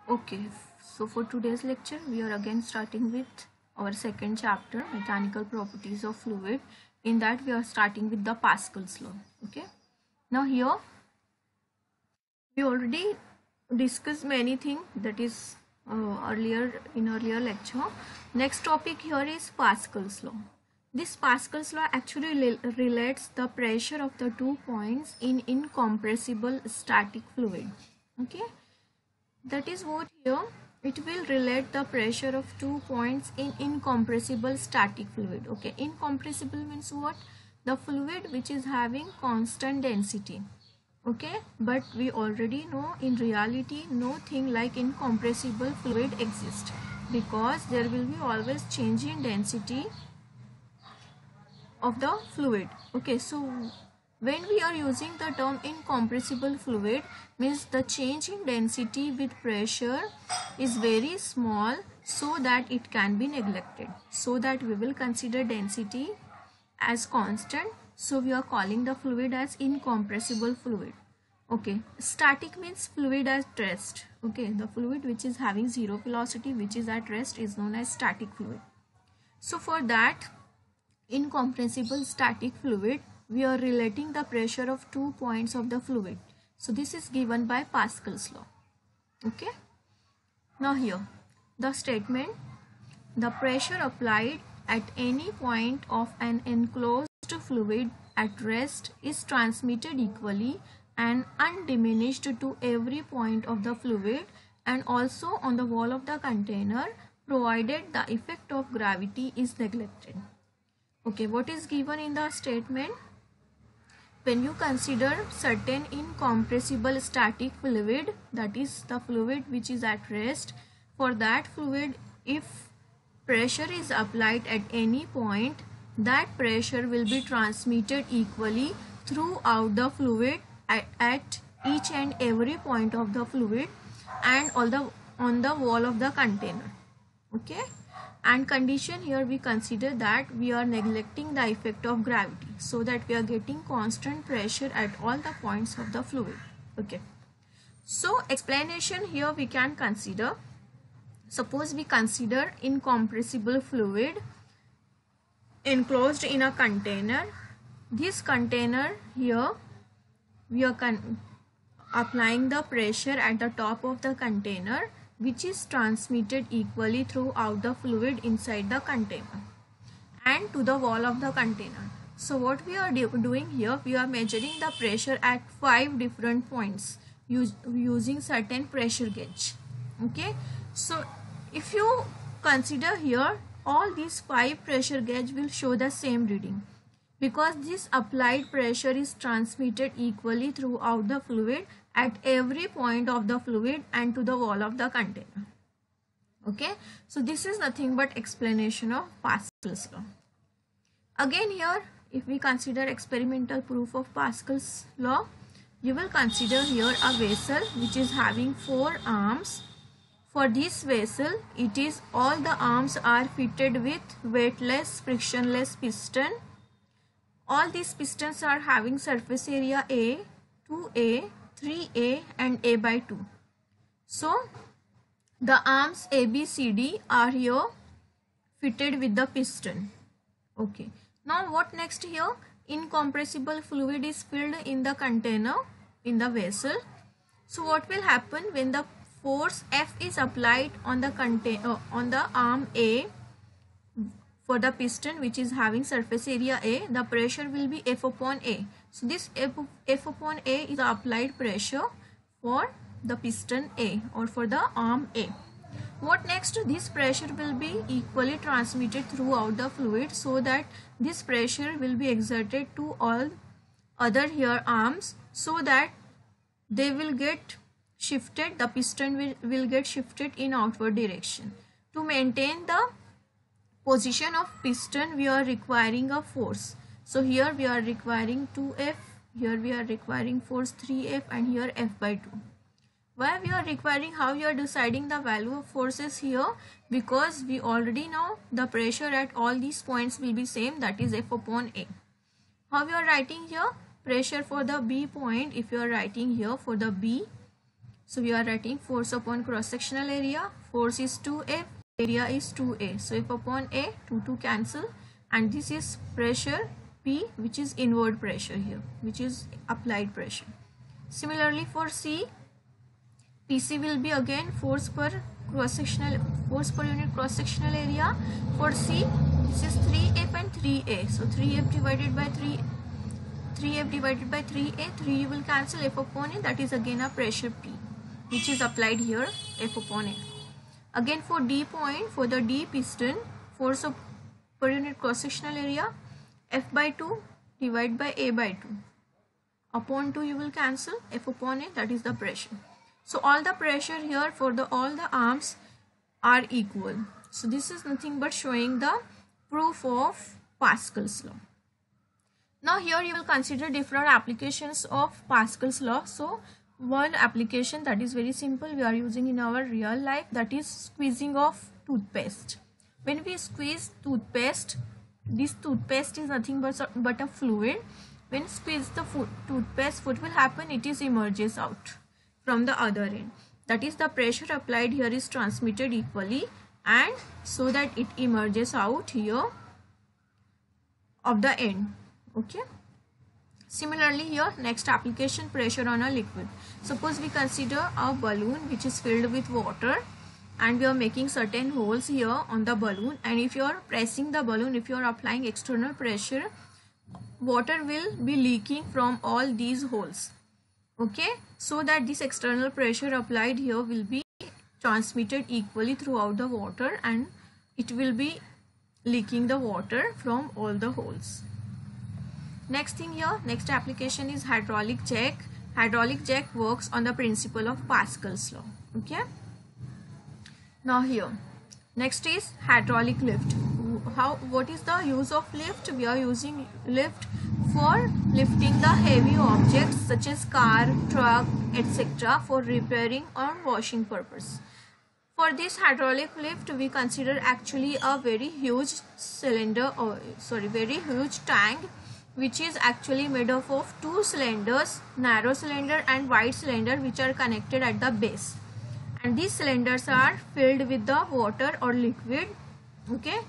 Okay, so for today's lecture, we are again starting with our second chapter, mechanical properties of fluid. In that, we are starting with the Pascal's law. Okay, now here we already discussed many things that is earlier lecture. Next topic here is Pascal's law. This Pascal's law actually relates the pressure of the 2 points in incompressible static fluid. Okay. That is what here it will relate the pressure of 2 points in incompressible static fluid. Okay, incompressible means what? The fluid which is having constant density. Okay, but we already know in reality no thing like incompressible fluid exists, because there will be always change in density of the fluid. Okay, so when we are using the term incompressible fluid, means the change in density with pressure is very small, so that it can be neglected, so that we will consider density as constant, so we are calling the fluid as incompressible fluid. Okay, static means fluid at rest. Okay, the fluid which is having zero velocity, which is at rest, is known as static fluid. So for that incompressible static fluid, we are relating the pressure of 2 points of the fluid. So this is given by Pascal's law. Okay. Now here, the statement: the pressure applied at any point of an enclosed fluid at rest is transmitted equally and undiminished to every point of the fluid and also on the wall of the container, provided the effect of gravity is neglected. Okay, what is given in the statement? When you consider certain incompressible static fluid, that is the fluid which is at rest, for that fluid, if pressure is applied at any point, that pressure will be transmitted equally throughout the fluid at each and every point of the fluid and on the wall of the container. Okay, and condition here we consider that we are neglecting the effect of gravity, so that we are getting constant pressure at all the points of the fluid. Okay, so explanation here we can consider. Suppose we consider incompressible fluid enclosed in a container. This container here, we are applying the pressure at the top of the container, which is transmitted equally throughout the fluid inside the container and to the wall of the container. So what we are doing here, we are measuring the pressure at 5 different points using certain pressure gauge. Okay, so if you consider here, all these 5 pressure gauge will show the same reading, because this applied pressure is transmitted equally throughout the fluid at every point of the fluid and to the wall of the container. Okay, so this is nothing but explanation of Pascal's law. Again here, if we consider experimental proof of Pascal's law, you will consider here a vessel which is having 4 arms. For this vessel, it is all the arms are fitted with weightless, frictionless piston. All these pistons are having surface area A, 2A, 3A and A by 2. So the arms A, B, C, D are here fitted with the piston. Okay. Now what next here? Incompressible fluid is filled in the container, in the vessel. So what will happen when the force F is applied on the on the arm A for the piston which is having surface area A, the pressure will be F upon A. So this F upon A is the applied pressure for the piston A or for the arm A. What next? This pressure will be equally transmitted throughout the fluid, so that this pressure will be exerted to all other here arms, so that they will get shifted, the piston will get shifted in outward direction. To maintain the position of piston, we are requiring a force. So here we are requiring 2F, here we are requiring force 3F and here F by 2. Why we are requiring? How you are deciding the value of forces here? Because we already know the pressure at all these points will be same, that is F upon A. How you are writing here? Pressure for the B point, if you are writing here for the B, So we are writing force upon cross sectional area. Force is 2F, area is 2A. So F upon A, 2 cancel, and this is pressure P, which is inward pressure here, which is applied pressure. Similarly for C, PC will be again force per unit cross sectional area. For C, this is 3F and 3A. So 3F divided by 3A, 3 you will cancel, F upon A, that is again a pressure P, which is applied here, F upon A. Again for D point, for the D piston, force of per unit cross sectional area, F by 2 divided by A by 2. Upon 2 you will cancel, F upon A, that is the pressure. So all the pressure here for all the arms are equal. So this is nothing but showing the proof of Pascal's law. Now here you will consider different applications of Pascal's law. So one application that is very simple we are using in our real life, that is squeezing of toothpaste. When we squeeze toothpaste, this toothpaste is nothing but a fluid. When squeeze the toothpaste, what will happen? It is emerges out from the other end. That is, the pressure applied here is transmitted equally, and so that it emerges out here of the end. Okay. Similarly here, next application, pressure on a liquid. Suppose we consider a balloon which is filled with water, and we are making certain holes here on the balloon, and if you are pressing the balloon, if you are applying external pressure, water will be leaking from all these holes. Okay, so that this external pressure applied here will be transmitted equally throughout the water, and it will be leaking the water from all the holes. Next thing here, next application is hydraulic jack. Hydraulic jack works on the principle of Pascal's law. Okay. Now here, next is hydraulic lift. What is the use of lift? We are using lift for lifting the heavy objects such as car, truck, etc. for repairing or washing purpose. For this hydraulic lift, we consider actually a very huge cylinder, very huge tank, which is actually made up of two cylinders, narrow cylinder and wide cylinder, which are connected at the base. And these cylinders are filled with the water or liquid, okay,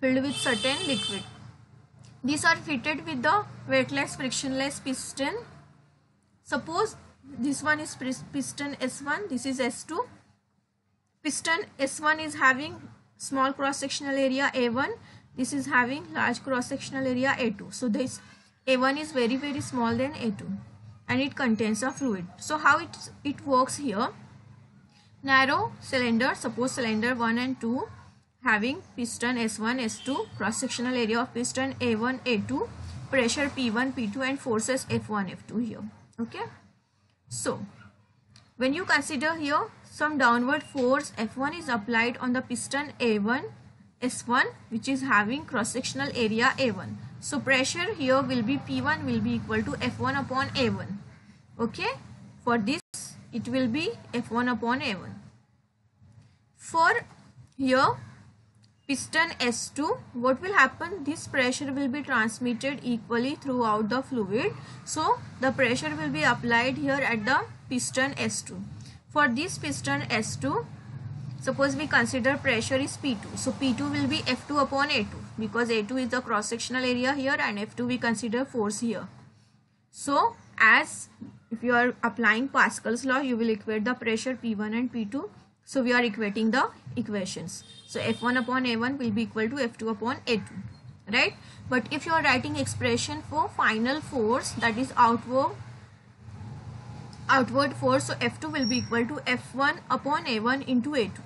filled with certain liquid. These are fitted with the weightless frictionless piston. Suppose this one is piston S1, this is S2. Piston S1 is having small cross sectional area A1, this is having large cross sectional area A2. So this A1 is very small than A2, and it contains a fluid. So how it works here? Narrow cylinder, suppose cylinder 1 and 2 having piston S1, S2, cross sectional area of piston A1, A2, pressure P1, P2 and forces F1, F2 here. Okay. So when you consider here some downward force F1 is applied on the piston A1, S1, which is having cross sectional area A1. So pressure here will be P1 will be equal to F1 upon A1. Okay. For this it will be F1 upon A1. For here piston S2, what will happen? This pressure will be transmitted equally throughout the fluid. So the pressure will be applied here at the piston S2. For this piston S2, suppose we consider pressure is P2. So P2 will be F2 upon A2, because A2 is the cross sectional area here, and F2 we consider force here. So as if you are applying Pascal's law, you will equate the pressure P1 and P2. So we are equating the equations. So F1 upon A1 will be equal to F2 upon A2, right? But if you are writing expression for final force, that is outward force, so F2 will be equal to F1 upon A1 into A2.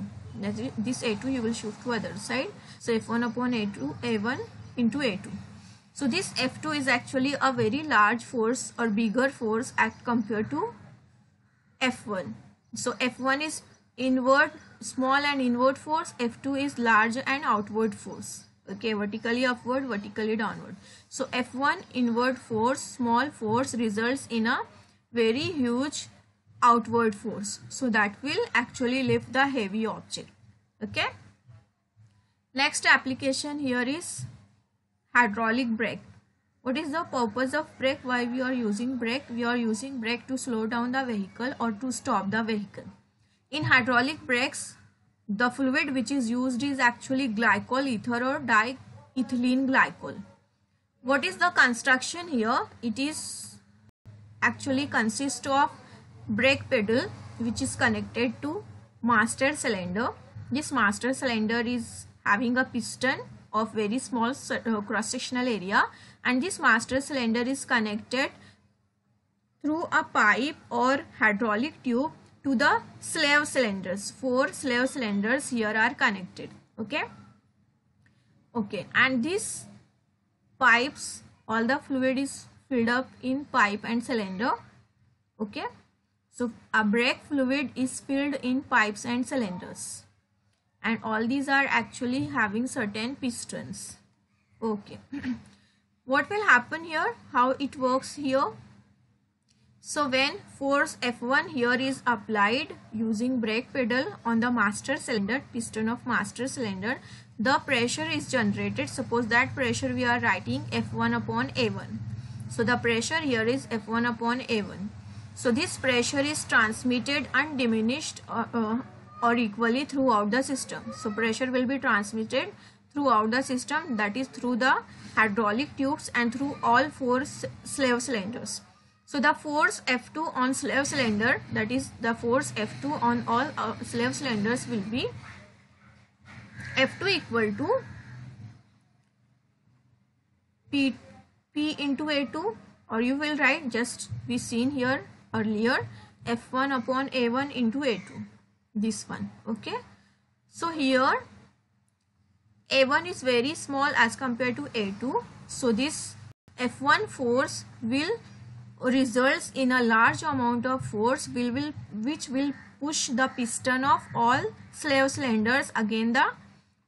This A2 you will shift to other side. So F1 upon A1 into A2. So this F2 is actually a very large force or bigger force as compared to F1. So F1 is inward, small and inward force. F2 is large and outward force. Okay, vertically upward, vertically downward. So F1 inward force, small force, results in a very huge outward force. So that will actually lift the heavy object. Okay. Next application here is hydraulic brake. What is the purpose of brake? Why we are using brake? We are using brake to slow down the vehicle or to stop the vehicle. In hydraulic brakes, the fluid which is used is actually glycol ether or diethylene glycol. What is the construction here? It is actually consists of brake pedal which is connected to master cylinder. This master cylinder is having a piston of very small cross-sectional area, and this master cylinder is connected through a pipe or hydraulic tube to the slave cylinders. 4 slave cylinders here are connected. Okay, and these pipes, all the fluid is filled up in pipe and cylinder. Okay, so a brake fluid is filled in pipes and cylinders, and all these are actually having certain pistons. Okay. What will happen here? How it works here? So when force F1 here is applied using brake pedal on the master cylinder, piston of master cylinder, the pressure is generated. Suppose that pressure we are writing F1 upon A1. So the pressure here is F1 upon A1. So this pressure is transmitted undiminished or equally throughout the system. So pressure will be transmitted throughout the system, that is through the hydraulic tubes and through all 4 slave cylinders. So the force F2 on slave cylinder, that is the force F2 on all slave cylinders, will be F2 equal to P into A2, or you will write, just be seen here earlier, F1 upon A1 into A2, this one. Okay, so here A1 is very small as compared to A2, so this F1 force will results in a large amount of force which will push the piston of all slave cylinders against the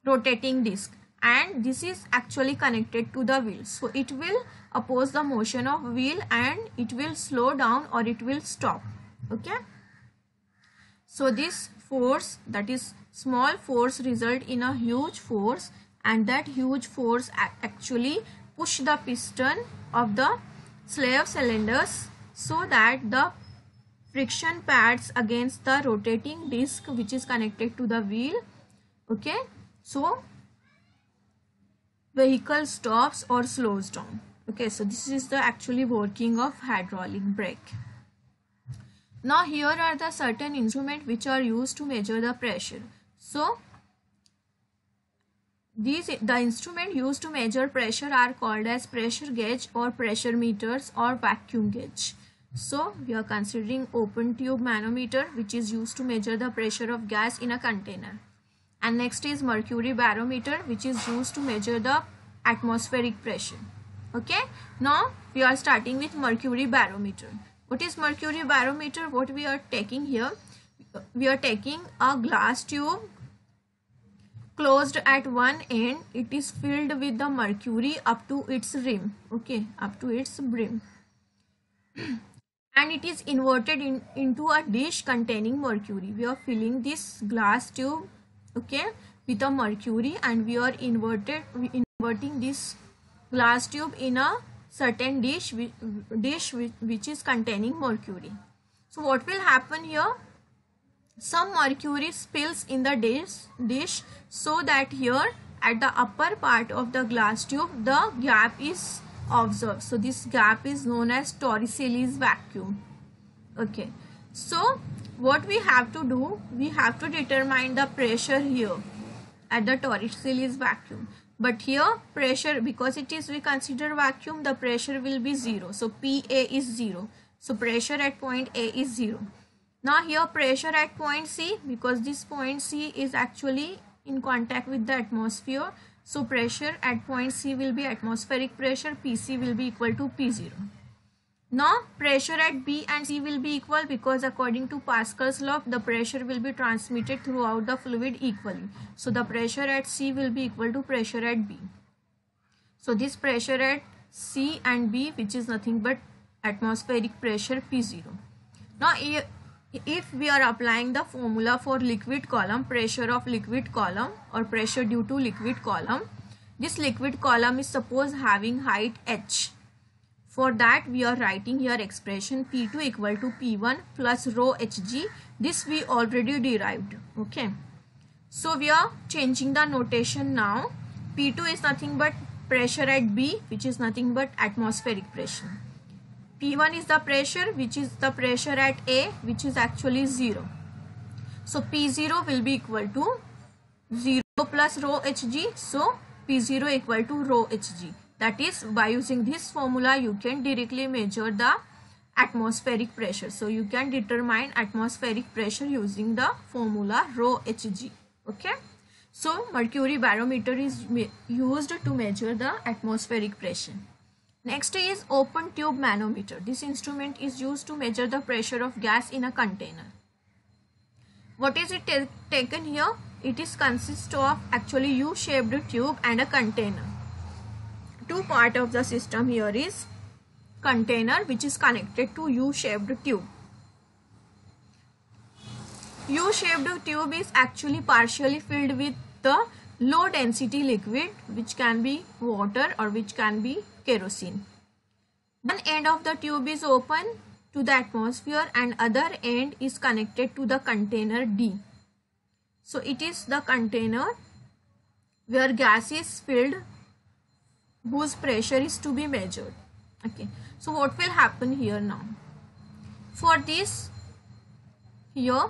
rotating disc, and this is actually connected to the wheel. So it will oppose the motion of wheel and it will slow down or it will stop. Okay, so this force, that is small force, result in a huge force, and that huge force actually push the piston of the slave cylinders so that the friction pads against the rotating disc which is connected to the wheel. Okay, so vehicle stops or slows down. Okay, so this is the actually working of hydraulic brake. Now here are the certain instruments which are used to measure the pressure. So the instrument used to measure pressure are called as pressure gauge or pressure meters or vacuum gauge. So we are considering open tube manometer, which is used to measure the pressure of gas in a container, and next is mercury barometer, which is used to measure the atmospheric pressure. Okay, now we are starting with mercury barometer. What is mercury barometer? What we are taking here, we are taking a glass tube closed at one end. It is filled with the mercury up to its rim. Okay, up to its brim, and it is inverted into a dish containing mercury. We are filling this glass tube, okay, with a mercury, and we are inverting this glass tube in a certain dish which is containing mercury. So what will happen here? Some mercury spills in the dish, so that here at the upper part of the glass tube the gap is observed. So this gap is known as Torricelli's vacuum. Okay, so what we have to do, we have to determine the pressure here at the Torricelli's vacuum. But here pressure, because it is we consider vacuum, the pressure will be 0. So PA is 0. So pressure at point A is 0. Now here pressure at point C, because this point C is actually in contact with the atmosphere. So pressure at point C will be atmospheric pressure, PC will be equal to P0. Now pressure at B and C will be equal, because according to Pascal's law the pressure will be transmitted throughout the fluid equally. So the pressure at C will be equal to pressure at B. So this pressure at C and B, which is nothing but atmospheric pressure P0. Now if we are applying the formula for liquid column, pressure of liquid column or pressure due to liquid column, this liquid column is suppose having height h. For that we are writing here expression P2 equal to P1 plus rho Hg. This we already derived. Okay, so we are changing the notation now. P2 is nothing but pressure at B, which is nothing but atmospheric pressure. P1 is the pressure, which is the pressure at A, which is actually 0. So P0 will be equal to 0 plus rho Hg. So P0 equal to rho Hg. That is, by using this formula you can directly measure the atmospheric pressure. So you can determine atmospheric pressure using the formula rho Hg. Okay. So mercury barometer is used to measure the atmospheric pressure. Next is open tube manometer. This instrument is used to measure the pressure of gas in a container. What is it taken here? It is consist of actually U-shaped tube and a container. Two part of the system here is container, which is connected to U-shaped tube. U-shaped tube is actually partially filled with the low density liquid, which can be water or which can be kerosene. One end of the tube is open to the atmosphere and other end is connected to the container D. So it is the container where gas is filled, whose pressure is to be measured. Okay, so what will happen here now? For this, here,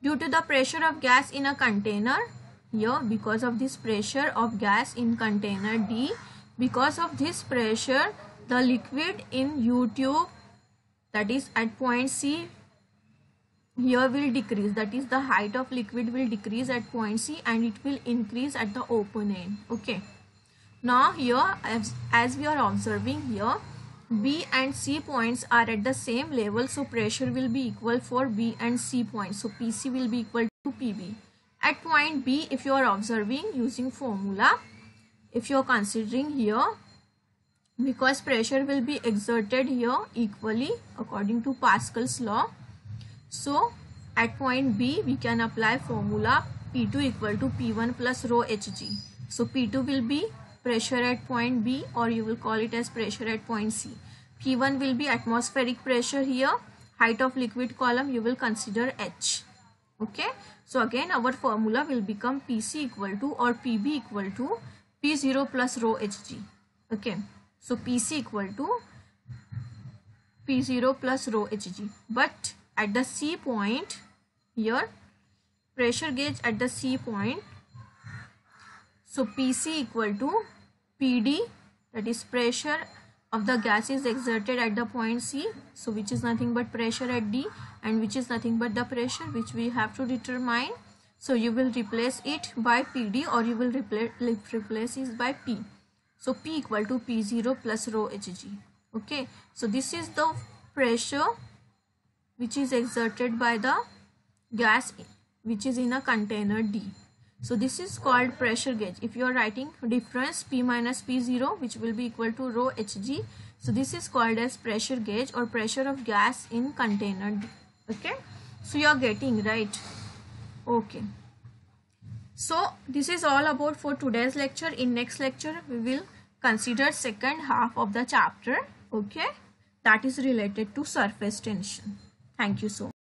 due to the pressure of gas in a container, here because of this pressure of gas in container D, because of this pressure, the liquid in U tube, that is at point C, here will decrease. That is, the height of liquid will decrease at point C and it will increase at the open end. Okay. Now here, as we are observing here, B and C points are at the same level, so pressure will be equal for B and C points. So PC will be equal to PB. At point B, if you are observing using formula, if you are considering here, because pressure will be exerted here equally according to Pascal's law, so at point B we can apply formula P2 equal to P1 plus rho Hg. So P2 will be pressure at point B, or you will call it as pressure at point C. P1 will be atmospheric pressure here. Height of liquid column you will consider H. Okay. So again our formula will become PC equal to or PB equal to P0 plus rho Hg. Okay. So PC equal to P0 plus rho Hg. But at the C point here, pressure gauge at the C point, so PC equal to PD, that is pressure of the gas is exerted at the point C, so which is nothing but pressure at D, and which is nothing but the pressure which we have to determine. So you will replace it by PD or you will replace it by P. So P equal to P0 plus rho Hg. Okay, so this is the pressure which is exerted by the gas which is in a container D. So this is called pressure gauge. If you are writing difference P minus P0, which will be equal to rho Hg, so this is called as pressure gauge or pressure of gas in container D. Okay, so you are getting right. Okay, so this is all about for today's lecture. In next lecture we will consider second half of the chapter. Okay, that is related to surface tension. Thank you so much.